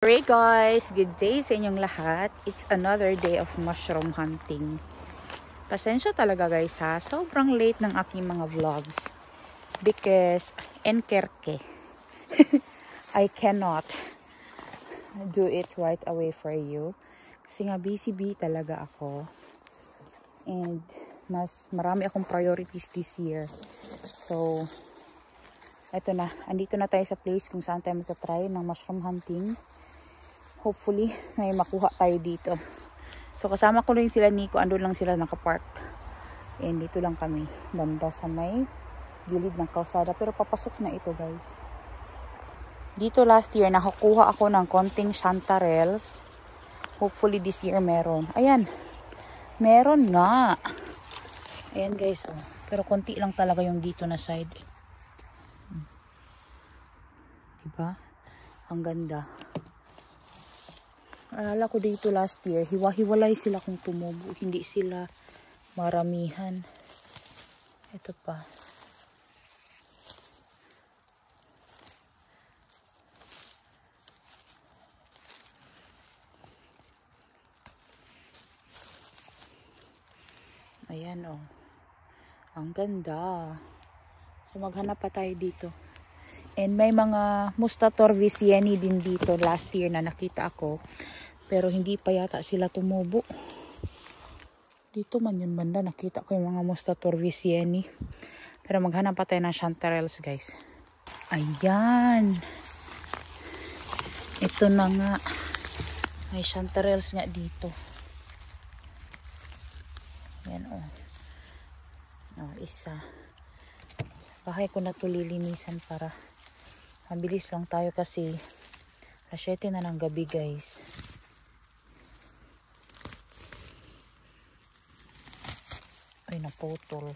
Hey guys, good day sa inyong lahat. It's another day of mushroom hunting. Pasensya talaga guys ha, sobrang late ng aking mga vlogs because enkerke I cannot do it right away for you kasi nga busy talaga ako and marami akong priorities this year. So eto na, andito na tayo sa place kung saan tayo magta-try ng mushroom hunting. Hopefully, may makuha tayo dito. So, kasama ko rin sila Nico. Andun lang sila nakapark. And dito lang kami. Banda sa may gilid ng kalsada. Pero papasok na ito, guys. Dito last year, nakakuha ako ng konting chanterelles. Hopefully, this year meron. Ayan. Meron nga. Ayan, guys. Oh. Pero konti lang talaga yung dito na side. Diba? Ang ganda. Alala ko dito last year, hiwa-hiwalay sila kung tumubo. Hindi sila maramihan. Ito pa. Ayan oh. Ang ganda. So maghanap pa tayo dito. And may mga Mustator Visieni din dito last year na nakita ako. Pero hindi pa yata sila tumubo. Dito man yun banda. Nakita ko yung mga Mustator Visieni. Pero maghanap pa tayo ng chanterelles guys. Ayan. Ito na nga. May chanterelles nga dito. Ayan oh. Oh, isa. Sa bahay ko na ito lilinisan para mabilis lang tayo kasi 7 na ng gabi guys. Ay naputol.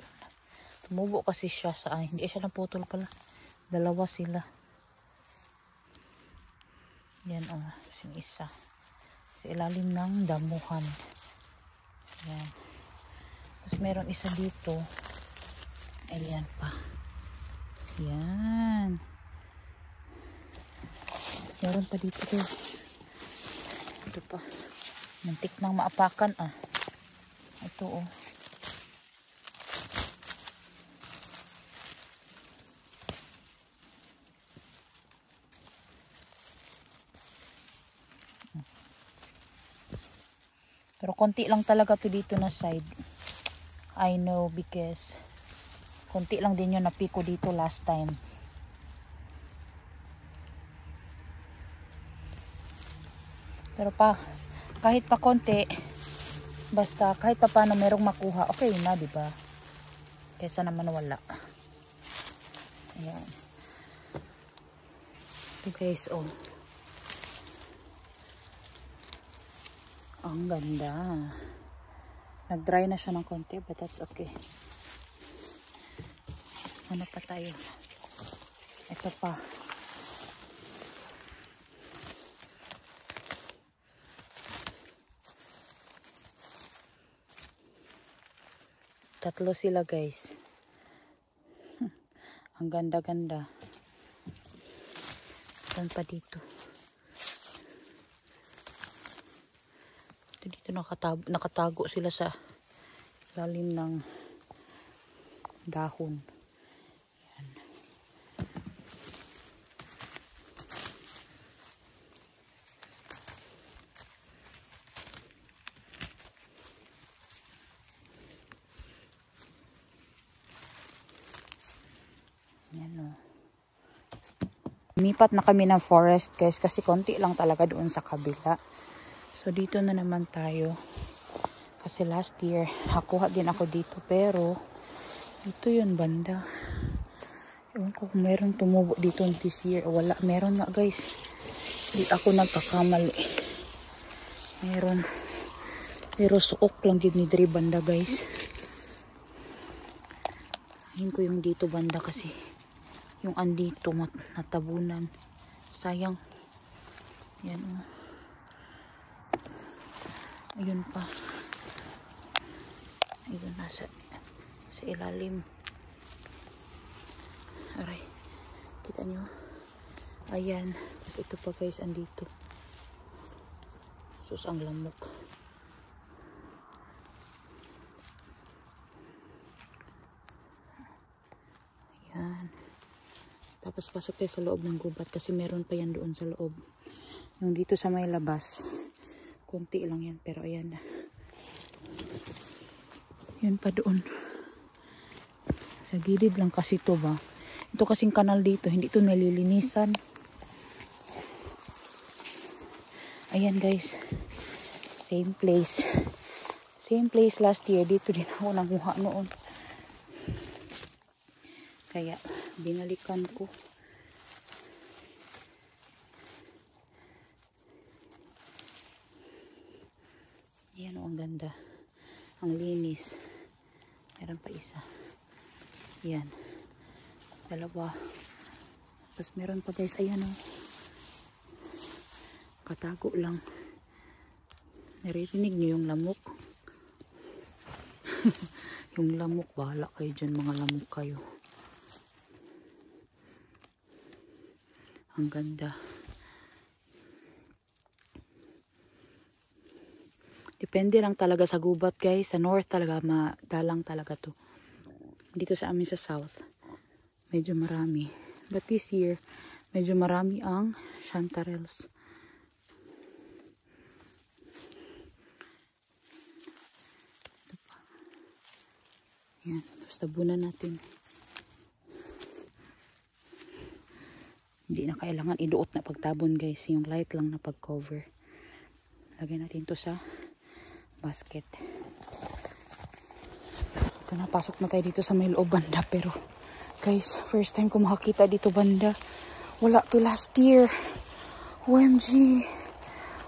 Tumubo kasi siya sa hindi siya naputol pala. Dalawa sila. Yan oh, yung isa. Sa ilalim ng damuhan. Yan. Tapos meron isa dito. Ayan pa. Yan. Meron pa dito guys. Ito pa. Mantik nang maapakan ah. Ito oh. Pero konti lang talaga to dito na side. I know because konti lang din yung napiko dito last time. Pero kahit pa konti, basta kahit pa paano merong makuha, okay na, di ba? Kaysa naman wala. Ayan. Ito guys, oh. Ang ganda. Nag-dry na siya ng konti, but that's okay. Ano pa tayo? Ito pa. Tatlo sila guys. Ang ganda-ganda. Saan pa dito? Dito nakatago sila sa lalim ng dahon. Yan. Yan o. Lumipat na kami ng forest guys kasi konti lang talaga doon sa kabila. So dito na naman tayo. Kasi last year, nakuha din ako dito. Pero, dito yun banda. Ewan ko kung meron tumubo dito this year. O wala, meron nga guys. Hindi ako nagkakamali. Meron. Pero suok lang din ni Dre banda guys. Ahin ko yung dito banda kasi yung andito natabunan. Sayang. Yan o. Ayun pa. Ayun nasa ilalim. Aray. Kita nyo? Ayan. Tapos ito pa guys andito. Sus, ang lamok. Ayan. Tapos pasok tayo sa loob ng gubat kasi meron pa yan doon sa loob. Yung dito sa may labas. Kunti lang yan pero ayan na. Yan pa doon. Sa gilid lang kasi to ba. Ito kasing kanal dito. Hindi to nalilinisan. Ayan guys. Same place. Same place last year. Dito din ako nanguha noon. Kaya binalikan ko. Ayan o, ang ganda. Ang linis. Meron pa isa. Ayan. Dalawa. Tapos meron pa guys. Ayan o. Katago lang. Naririnig nyo yung lamok? Yung lamok. Bahala kayo dyan, mga lamok kayo. Ang ganda. Depende lang talaga sa gubat guys. Sa north talaga, madalang talaga to. Dito sa amin sa south, medyo marami. But this year, medyo marami ang chanterelles. Ito pa. Yan. Tapos tabunan natin. Hindi na kailangan iduot na pagtabon guys. Yung light lang na pag-cover. Lagay natin to sa basket. Ito na, pasok na tayo dito sa may loob banda. Pero guys, first time ko makakita dito banda. Wala to last year. OMG.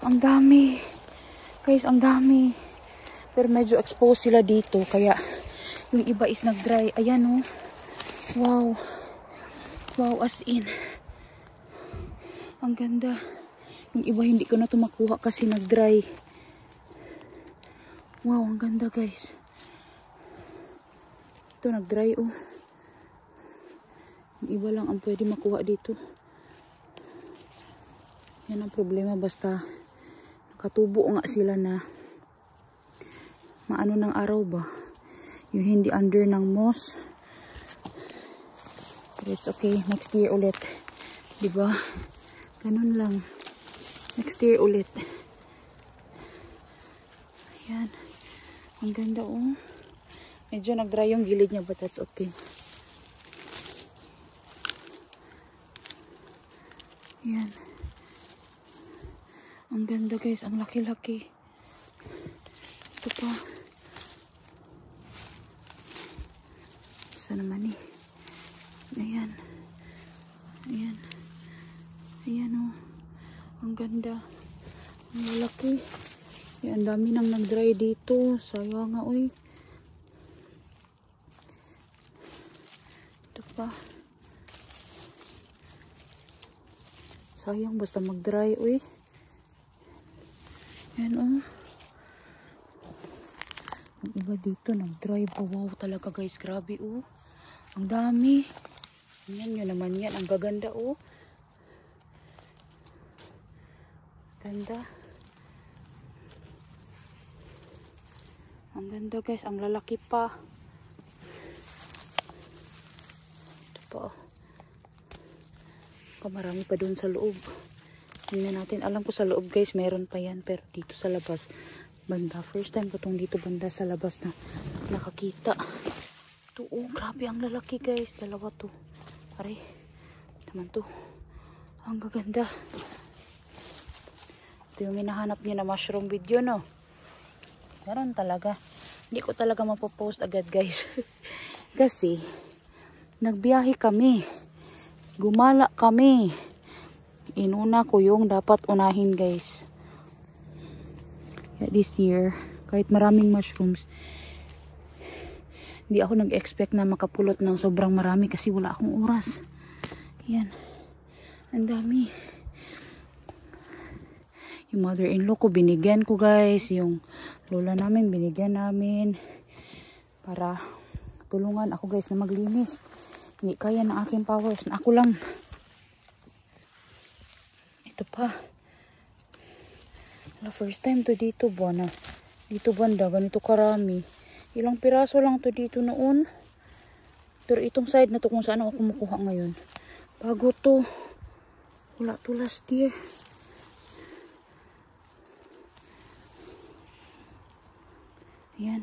Ang dami. Guys, ang dami. Pero medyo exposed sila dito. Kaya yung iba is nag-dry. Ayan oh. Wow. Wow, as in. Ang ganda. Yung iba hindi ko na ito makuha kasi nag-dry. Wow, ang ganda guys. Ito nag-dry oh. Yung iba lang ang pwede makuha dito. Yan ang problema, basta nakatubo nga sila na maano ng araw ba. Yung hindi under ng moss. But it's okay, next year ulit. Diba? Ganun lang. Next year ulit. Ayan. Ang ganda oh. Medyo nag-dry yung gilid niya but that's okay. Ayan. Ang ganda guys. Ang laki-laki. Ito pa. Saan naman eh. Ayan. Ayan. Ayan oh. Ang ganda. Ang lalaki. Ang dami nang nag-dry dito. Sayang nga oy. Ito pa. Sayang basta mag-dry oy. Ayan oh. Ang iba dito nag-dry pa. Wow talaga guys. Grabe oh. Ang dami. Ayan nyo naman yan. Ang gaganda oh. Ganda. Ang ganda guys, ang lalaki pa. Ito pa. Marami pa doon sa loob. Tingnan natin. Alam ko sa loob guys, meron pa yan. Pero dito sa labas, banda. First time ko itong dito banda sa labas na nakakita. Ito oh, grabe ang lalaki guys. Dalawa to. Pare, naman to. Ang gaganda. Ito yung hinahanap niyo na mushroom video, no? Meron talaga. Hindi ko talaga mapopost agad, guys. Kasi, nagbiyahe kami. Gumala kami. Inuna ko yung dapat unahin, guys. Yeah, this year, kahit maraming mushrooms, hindi ako nag-expect na makapulot ng sobrang marami kasi wala akong oras. Yan. Ang dami. Yung mother-in-law ko, binigyan ko guys. Yung lola namin, binigyan namin. Para tulungan ako guys na maglinis. Hindi kaya ng aking powers. Na ako lang. Ito pa. First time to dito ba na? Dito banda, ganito karami. Ilang piraso lang to dito noon. Pero itong side na to kung saan ako kumukuha ngayon. Bago to. Wala to last year. Ayan.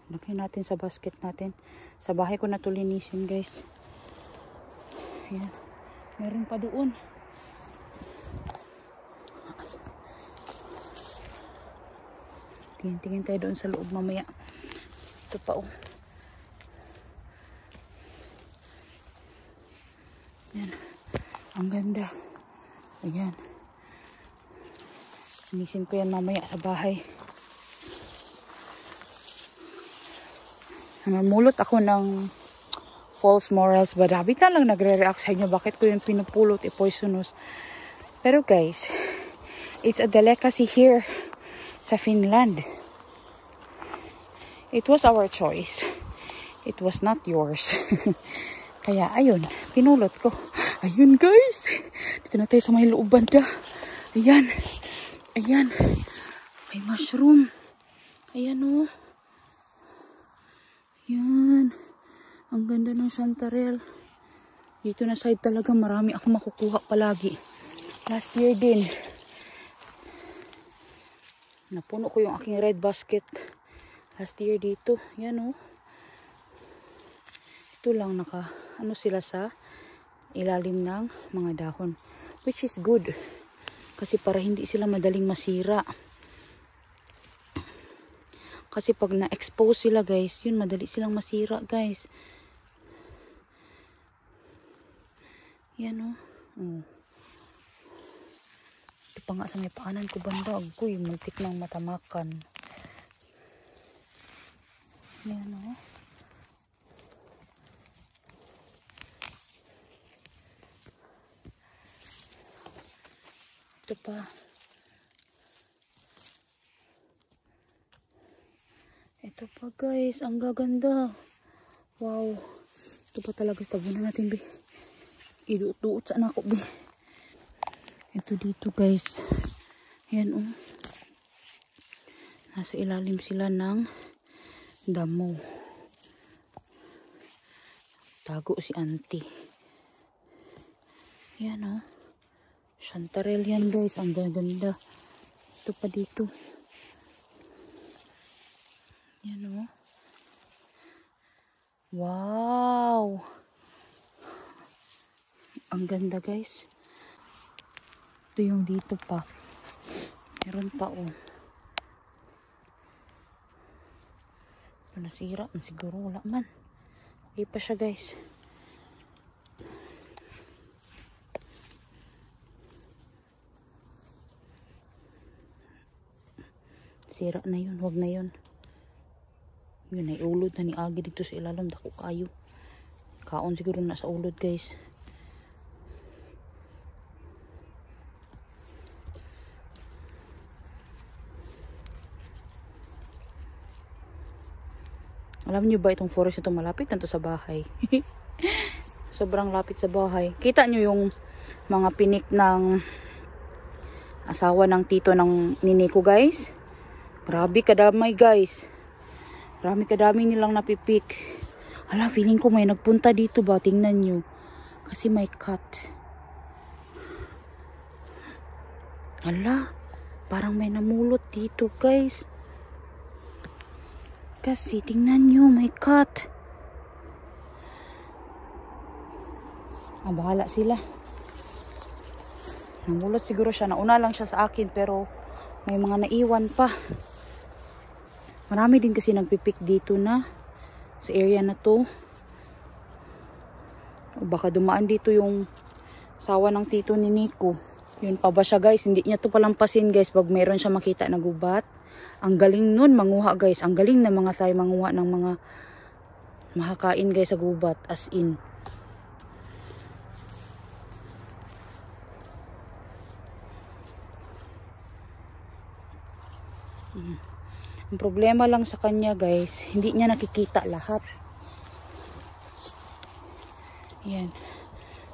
Lagay natin sa basket natin. Sa bahay ko na to linisin, guys. Ayan. Meron pa doon. Tingin tayo doon sa loob mamaya. Ito pa oh. Ayan. Ang ganda. Ayan. Linisin ko yan mamaya sa bahay. Namulot ako ng false morals. Badabit na lang nagre-react sa inyo. Bakit ko yung pinupulot? Poisonous. Pero guys, it's a delicacy here sa Finland. It was our choice. It was not yours. Kaya ayun, pinulot ko. Ayun guys. Dito na tayo sa may loob banda. Ayan. Ayan. May mushroom. Ayan oh. Ayan. Ang ganda ng chanterelle. Dito na side talaga marami ako makukuha palagi. Last year din. Napuno ko yung aking red basket. Last year dito. Yan oh. Ito lang ano sila sa ilalim ng mga dahon. Which is good. Kasi para hindi sila madaling masira. Kasi pag na-expose sila guys, yun madali silang masira guys. Yan oh. Ito pa nga sa may paanan ko banda. Agoy, muntik ng matamakan. Yan o. Ito pa. Ito pa guys. Ang gaganda. Wow. Ito pa talaga. Tabunan natin be. Iduot-duot saan ako be. Ito dito guys. Yan o. Nasa ilalim sila ng damo. Tago si auntie. Yan o. Chanterelle yan guys. Ang gaganda. Ito pa dito. Yan o. Wow. Ang ganda guys. Ito yung dito pa. Meron pa o. Nasira na siguro, wala man. Okay pa siya guys. Sira na yun, wag na yun. Yun ay ulod na ni Agi dito sa ilalim. Dako kayo. Kaon siguro na sa ulod guys. Alam niyo ba itong forest ito malapit na to sa bahay? Sobrang lapit sa bahay. Kita niyo yung mga pinik ng asawa ng tito ng nini ko guys. Grabe kadamay guys. Grabe kadami nilang napipik. Hala, feeling ko may nagpunta dito ba? Tingnan niyo. Kasi may cut. Hala, parang may namulot dito guys. Kasi tingnan nyo, may cut. Bahala sila. Namulot siguro siya. Nauna lang siya sa akin pero may mga naiwan pa. Marami din kasi nagpipik dito na sa area na to. O baka dumaan dito yung sawa ng tito ni Nico. Yun pa ba siya guys. Hindi niya to palampasin guys pag meron siya makita na gubat. Ang galing nun manguha guys. Ang galing na mga tayo manguha ng mga makakain guys sa gubat. As in. Ang problema lang sa kanya guys, hindi niya nakikita lahat. Yan.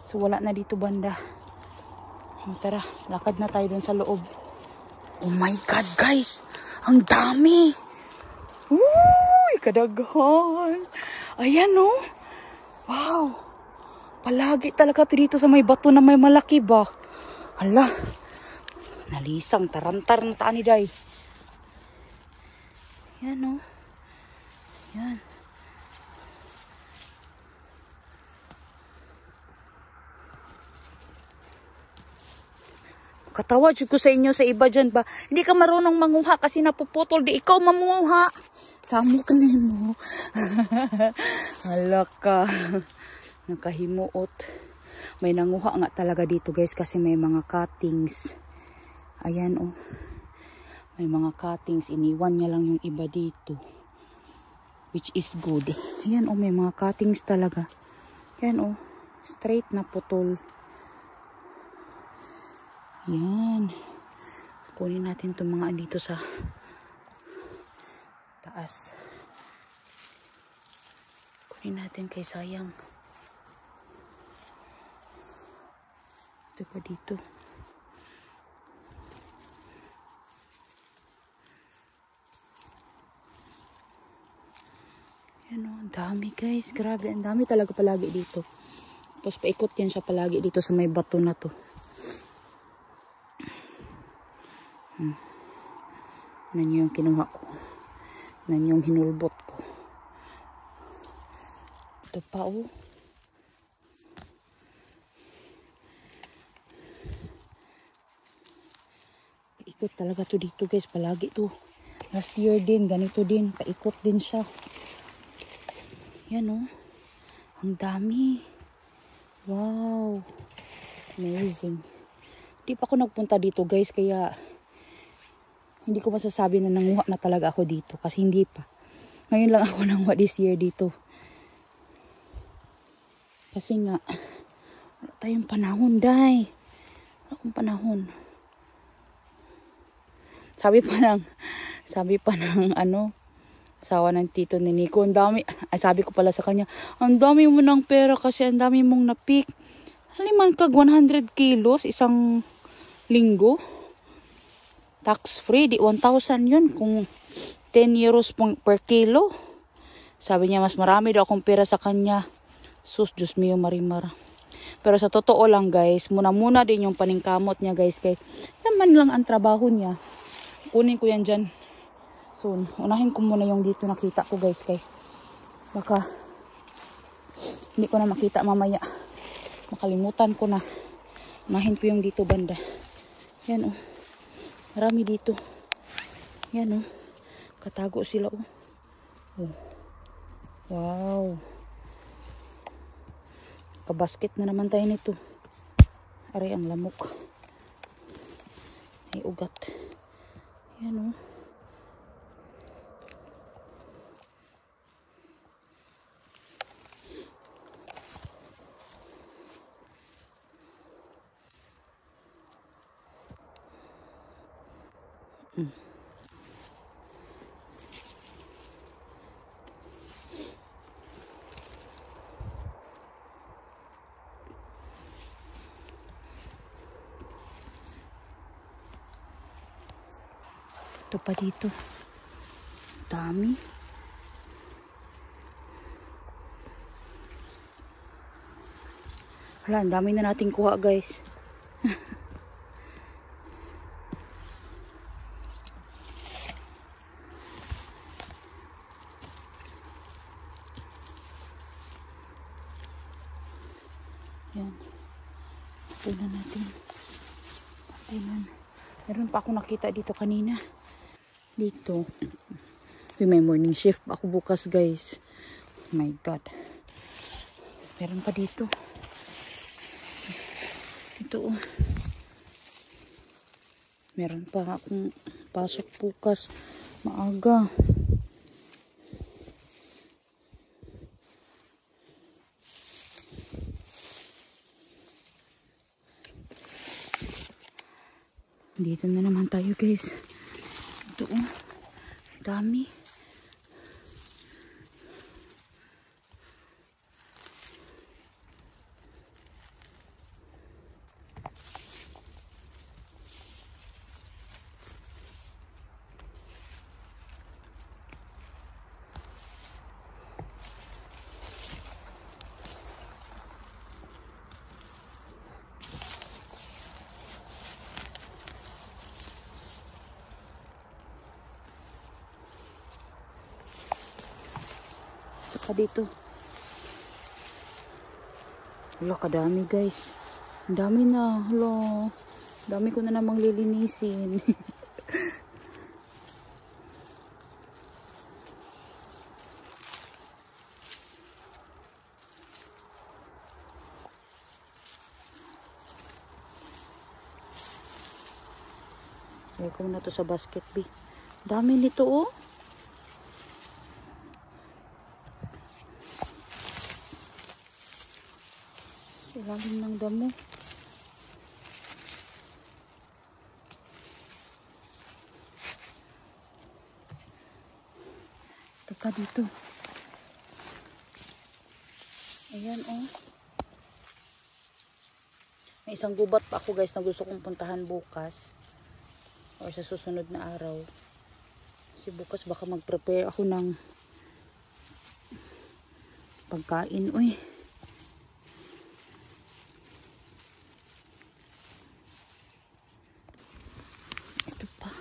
So wala na dito banda. Tara, lakad na tayo dun sa loob. Oh my God, guys. Ang dami. Uy, kadaghan. Ayan, oh. Wow. Palagi talaga ito dito sa may bato na may malaki ba? Hala. Nalisang tarantar ng taan ni Day. Yan, oh. Yan. Katawad ko sa inyo sa iba dyan ba? Hindi ka marunong manguha kasi napuputol. Di ikaw mamuha. Samok na mo. Hala ka. Nakahimuot. May nanguha nga talaga dito guys kasi may mga cuttings. Ayan oh. May mga cuttings. Iniwan niya lang yung iba dito. Which is good. Ayan oh, may mga cuttings talaga. Ayan oh. Straight na putol. Yan. Kunin natin itong mga dito sa taas. Kunin natin kay sayang. Ito pa dito. Yan o, ang dami guys. Grabe, ang dami talaga palagi dito. Tapos paikot yan siya palagi dito sa may bato na to. Nan yung kinuha ko. Nan yung hinulbot ko. Ito pa oh. Paikot talaga to dito guys. Palagi to. Last year din. Ganito din. Paikot din siya. Yan oh. Ang dami. Wow. Amazing. Di pa ako nagpunta dito guys. Kaya hindi ko masasabi na nanguha na talaga ako dito. Kasi hindi pa. Ngayon lang ako nanguha this year dito. Kasi nga, wala tayong panahon, Day. Wala akong panahon. Sabi pa ng ano, asawa ng tito ni Nico, ang dami, ay sabi ko pala sa kanya, ang dami mo ng pera kasi ang dami mong napik. Haliman kag 100 kilos isang linggo. Tax free, di 1,000 yun kung 10 euros per kilo. Sabi niya mas marami daw akong pera sa kanya. Sus, Diyos mio marimar. Pero sa totoo lang guys, muna din yung paningkamot niya guys. Kay naman lang ang trabaho niya. Kunin ko yan dyan soon. Unahin ko muna yung dito nakita ko guys. Kay baka hindi ko na makita mamaya. Makalimutan ko na. Unahin ko yung dito banda. Yan oh. Marami dito. Yan oh. Katago sila oh. Oh. Wow. Kabasket na naman tayo nito. Aray ang lamok. Ay ugat. Yan oh. Ito pa dito. Dami. Wala, ang dami na nating kuha guys. Yan. Punan natin. Punan. Meron pa ako nakita dito kanina. Dito. May morning shift ako bukas guys. Oh my God. Meron pa dito. Ito oh. Meron pa akong pasok bukas. Maaga. Dito na naman tayo guys. Ito oh. Dami. Taka dito. Wala, kadami guys. Ang dami na. Hala. Dami ko na namang lilinisin. Lagay ko na to sa basket, B. Dami nito, oh. Ilalim ng damo. Teka dito. Ayan, oh. May isang gubat pa ako guys na gusto kong puntahan bukas. Or sa susunod na araw. Kasi bukas baka mag-prepare ako ng pagkain. Uy. Ito pa.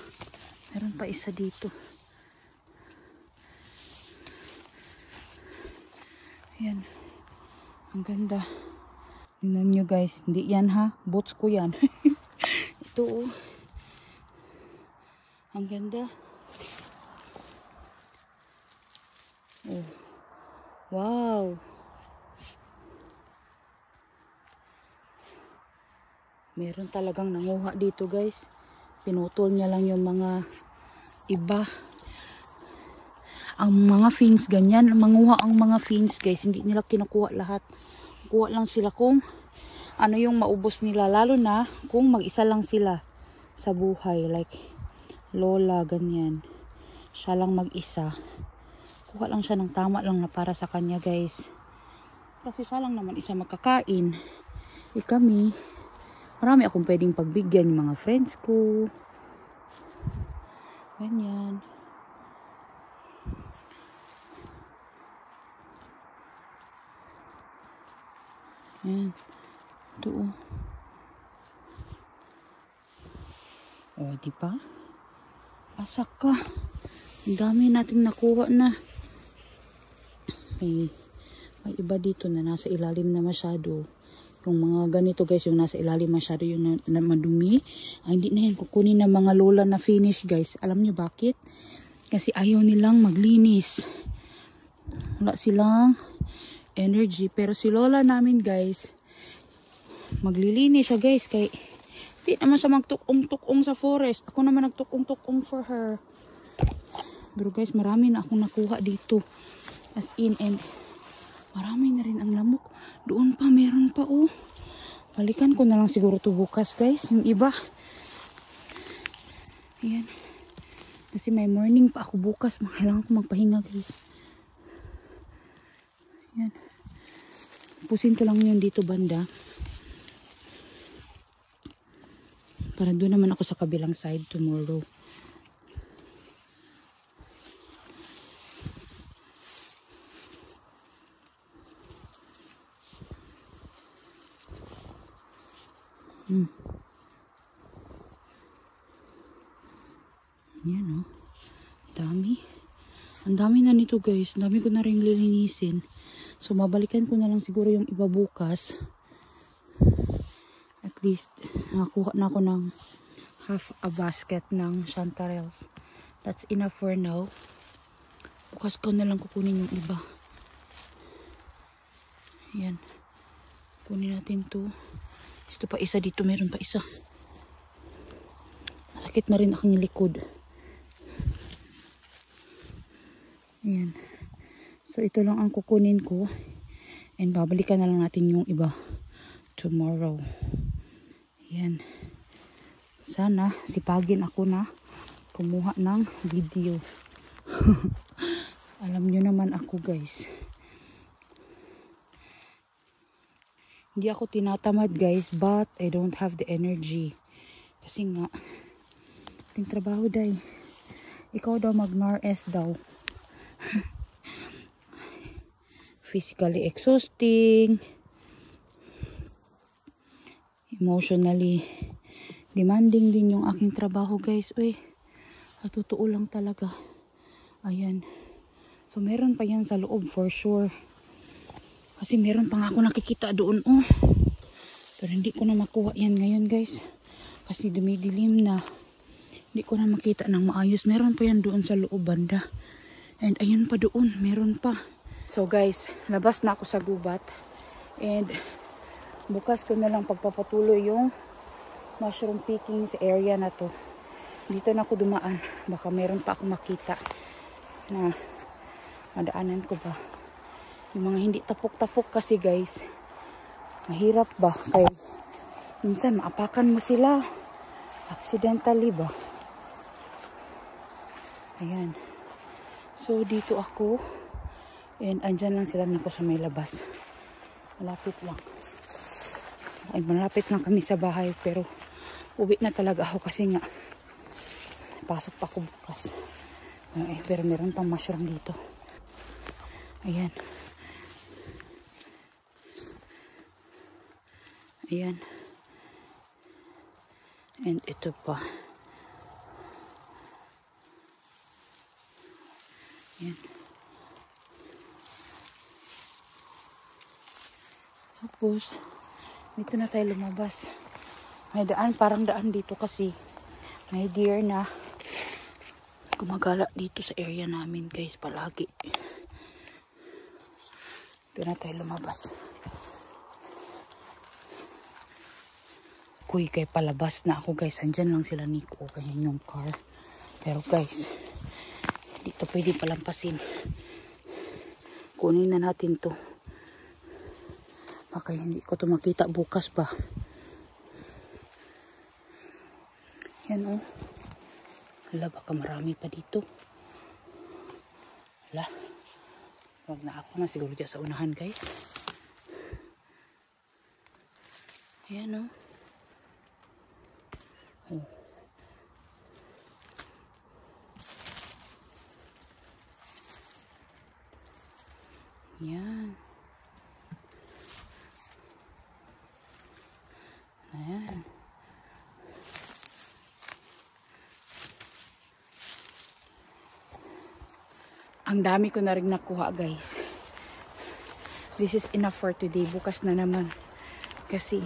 Meron pa isa dito. Ayan. Ang ganda. Tingnan nyo guys. Hindi yan ha. Boots ko yan. Ito oh. Ang ganda. Oh. Wow. Meron talagang nanguha dito guys. Pinutol niya lang yung mga iba. Ang mga fins ganyan. Manguha ang mga fins guys. Hindi nila kinukuha lahat. Kuha lang sila kung ano yung maubos nila. Lalo na kung mag-isa lang sila sa buhay. Like lola, ganyan. Siya lang mag-isa. Kuha lang siya ng tama lang na para sa kanya guys. Kasi siya lang naman isa makakain. Kami, marami akong pwedeng pagbigyan yung mga friends ko. Ganyan. Ayan. Ito oh. Oh, di ba? Asak ka. Ang dami nating nakuha na. May iba dito na nasa ilalim na masyado. Yung mga ganito guys, yung nasa ilalim masyado yung na madumi. Ay, hindi na yan kukunin ng mga lola na finish guys. Alam nyo bakit? Kasi ayaw nilang maglinis. Wala silang energy. Pero si lola namin guys, maglilinis siya guys. Kay di naman siya magtukong-tukong sa forest. Ako naman nagtukong-tukong for her. Pero guys, marami na akong nakuha dito. As in, and marami na rin ang lamok. Doon pa, meron pa oh. Balikan ko na lang siguro to bukas guys. Yung iba. Ayan. Kasi may morning pa ako bukas. Kailangan ko magpahinga guys. Ayan. Pusin ko lang yun dito banda. Para doon naman ako sa kabilang side tomorrow. Yan oh. Dami. Ang dami na nito guys. Ang dami ko na rin lilinisin. So mabalikan ko na lang siguro yung iba bukas. At least nakakuha na ako ng half a basket ng chanterelles. That's enough for now. Bukas ko na lang kukunin yung iba. Yan. Kunin natin to. Ito pa isa dito. Meron pa isa. Masakit na rin aking likod. Ayan. So ito lang ang kukunin ko. And babalikan na lang natin yung iba tomorrow. Ayan. Sana sipagin ako na kumuha ng video. Alam nyo naman ako guys. Hindi ako tinatamad guys, but I don't have the energy. Kasi nga, ating trabaho day. Ikaw daw mag-NRS daw. Physically exhausting. Emotionally demanding din yung aking trabaho guys. Uy, sa totoo lang talaga. Ayan. So meron pa yan sa loob for sure. Kasi meron pa nga ako nakikita doon, oh. Pero hindi ko na makuha yan ngayon, guys. Kasi dumidilim na. Hindi ko na makita ng maayos. Meron pa yan doon sa loob banda. And ayun pa doon, meron pa. So guys, labas na ako sa gubat. And bukas ko na lang pagpapatuloy yung mushroom picking sa area na to. Dito na ako dumaan. Baka meron pa akong makita na madaanan ko ba. Yung mga hindi tapok-tapok kasi guys, mahirap ba? Kaya minsan maapakan mo sila accidentally ba. Ayan. So dito ako. And andyan lang sila nako sa may labas. Malapit lang. Ay, malapit lang kami sa bahay. Pero uwi na talaga ako kasi nga pasok pa ako bukas. Ay, pero meron pang mushroom dito. Ayan. Ayan. And ito pa. Ayan. Tapos, dito na tayo lumabas. May daan, parang daan dito kasi may deer na gumagala dito sa area namin guys palagi. Dito na tayo lumabas. Kuy, kay palabas na ako guys. Andyan lang sila Nico. Kaya yung car. Pero guys, dito pwede palampasin. Kunin na natin to. Baka hindi ko to makita bukas pa. Yan oh. Hala, baka marami pa dito. Hala. Huwag na ako na siguro dyan sa unahan guys. Ayan oh. Oh. Yan. Ayan. Ang dami ko na rin nakuha guys. This is enough for today. Bukas na naman. Kasi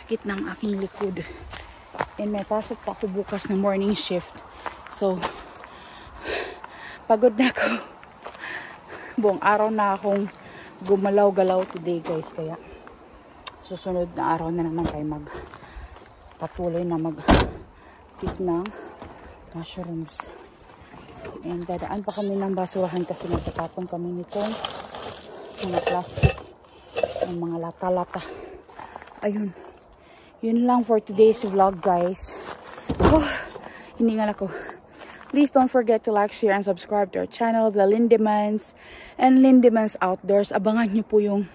sakit ng aking likod. And may pasok pa ako bukas na morning shift. So, pagod na ako. Buong araw na akong gumalaw-galaw today guys. Kaya susunod na araw na naman tayo magpatuloy na mag-pick ng mushrooms. And dadaan pa kami ng basurahan kasi nagtatapon kami nitong mga plastic, ng mga lata-lata. Ayun. Yun lang for today's vlog guys. Oh, hiningal ako. Please don't forget to like, share, and subscribe to our channel, The Lindemans and Lindemans Outdoors. Abangan nyo po yung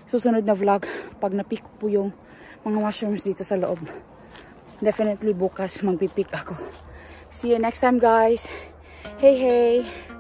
susunod na vlog pag napick po yung mga mushrooms dito sa loob. Definitely bukas magpipick ako. See you next time guys. Hey hey!